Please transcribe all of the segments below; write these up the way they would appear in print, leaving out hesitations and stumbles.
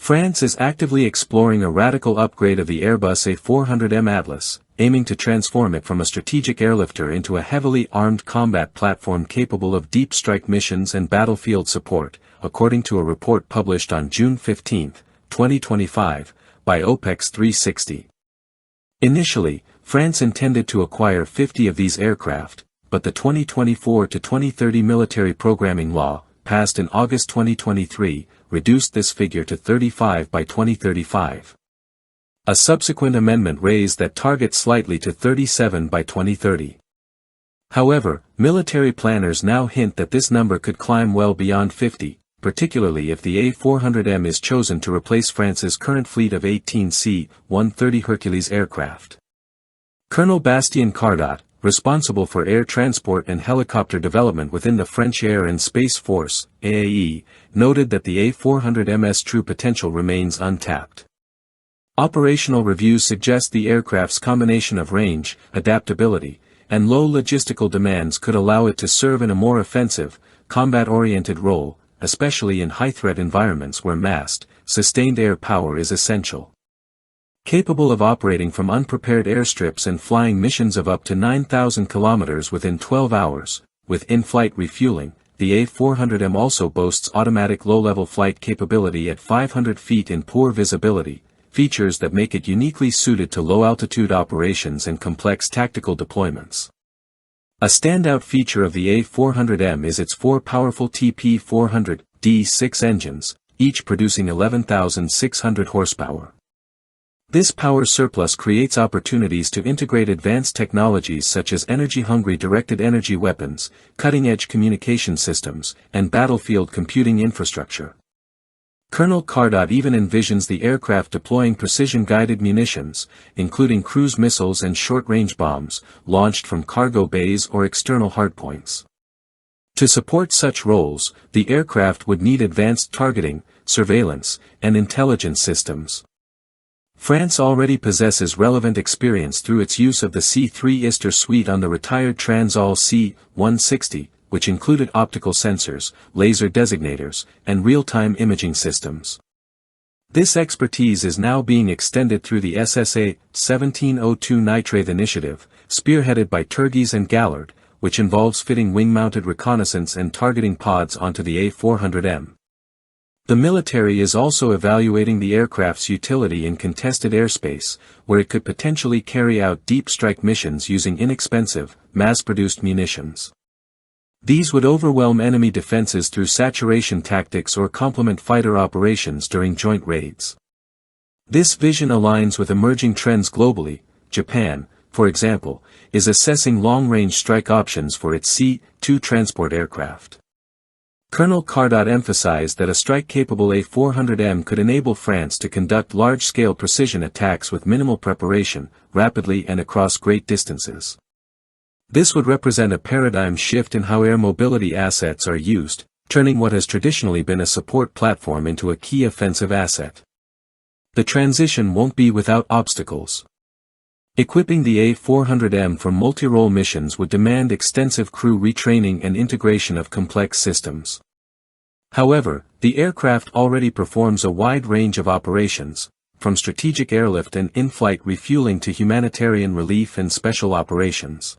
France is actively exploring a radical upgrade of the Airbus A400M Atlas, aiming to transform it from a strategic airlifter into a heavily armed combat platform capable of deep strike missions and battlefield support, according to a report published on June 15, 2025, by OPEX 360. Initially, France intended to acquire 50 of these aircraft, but the 2024 to 2030 military programming law, passed in August 2023, reduced this figure to 35 by 2035. A subsequent amendment raised that target slightly to 37 by 2030. However, military planners now hint that this number could climb well beyond 50, particularly if the A400M is chosen to replace France's current fleet of 18 C-130 Hercules aircraft. Colonel Bastien Cardat, responsible for air transport and helicopter development within the French Air and Space Force, AAE, noted that the A400M's true potential remains untapped. Operational reviews suggest the aircraft's combination of range, adaptability, and low logistical demands could allow it to serve in a more offensive, combat-oriented role, especially in high-threat environments where massed, sustained air power is essential. Capable of operating from unprepared airstrips and flying missions of up to 9,000 kilometers within 12 hours, with in-flight refueling, the A400M also boasts automatic low-level flight capability at 500 feet in poor visibility, features that make it uniquely suited to low-altitude operations and complex tactical deployments. A standout feature of the A400M is its four powerful TP400D6 engines, each producing 11,600 horsepower. This power surplus creates opportunities to integrate advanced technologies such as energy-hungry directed energy weapons, cutting-edge communication systems, and battlefield computing infrastructure. Colonel Cardat even envisions the aircraft deploying precision-guided munitions, including cruise missiles and short-range bombs, launched from cargo bays or external hardpoints. To support such roles, the aircraft would need advanced targeting, surveillance, and intelligence systems. France already possesses relevant experience through its use of the C-3 Ister suite on the retired Transall C-160, which included optical sensors, laser designators, and real-time imaging systems. This expertise is now being extended through the SSA 1702 Nitraith initiative, spearheaded by Turgis and Gallard, which involves fitting wing-mounted reconnaissance and targeting pods onto the A400M. The military is also evaluating the aircraft's utility in contested airspace, where it could potentially carry out deep strike missions using inexpensive, mass-produced munitions. These would overwhelm enemy defenses through saturation tactics or complement fighter operations during joint raids. This vision aligns with emerging trends globally. Japan, for example, is assessing long-range strike options for its C-2 transport aircraft. Colonel Cardat emphasized that a strike-capable A400M could enable France to conduct large-scale precision attacks with minimal preparation, rapidly and across great distances. This would represent a paradigm shift in how air mobility assets are used, turning what has traditionally been a support platform into a key offensive asset. The transition won't be without obstacles. Equipping the A400M for multi-role missions would demand extensive crew retraining and integration of complex systems. However, the aircraft already performs a wide range of operations, from strategic airlift and in-flight refueling to humanitarian relief and special operations.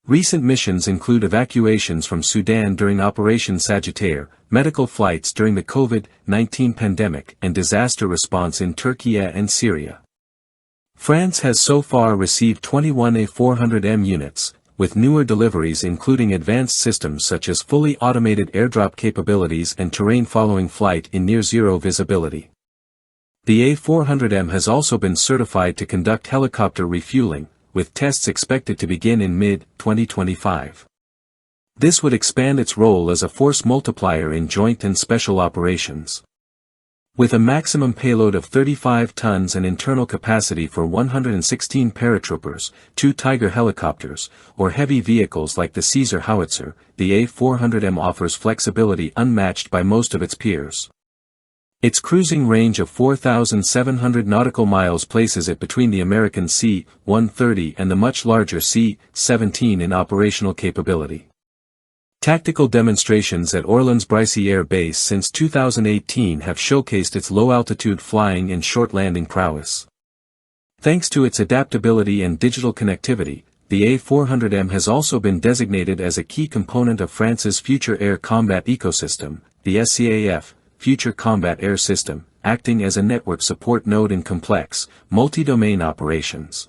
Recent missions include evacuations from Sudan during Operation Sagittaire, medical flights during the COVID-19 pandemic, and disaster response in Turkey and Syria. France has so far received 21 A400M units, with newer deliveries including advanced systems such as fully automated airdrop capabilities and terrain-following flight in near-zero visibility. The A400M has also been certified to conduct helicopter refueling, with tests expected to begin in mid-2025. This would expand its role as a force multiplier in joint and special operations. With a maximum payload of 35 tons and internal capacity for 116 paratroopers, 2 Tiger helicopters, or heavy vehicles like the Caesar howitzer, the A400M offers flexibility unmatched by most of its peers. Its cruising range of 4,700 nautical miles places it between the American C-130 and the much larger C-17 in operational capability. Tactical demonstrations at Orleans-Bricy Air Base since 2018 have showcased its low-altitude flying and short-landing prowess. Thanks to its adaptability and digital connectivity, the A400M has also been designated as a key component of France's Future Air Combat Ecosystem, the SCAF, Future Combat Air System, acting as a network support node in complex, multi-domain operations.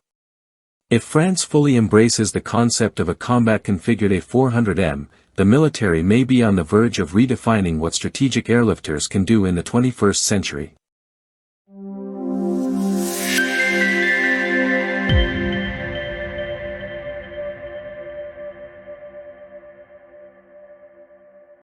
If France fully embraces the concept of a combat-configured A400M, the military may be on the verge of redefining what strategic airlifters can do in the 21st century.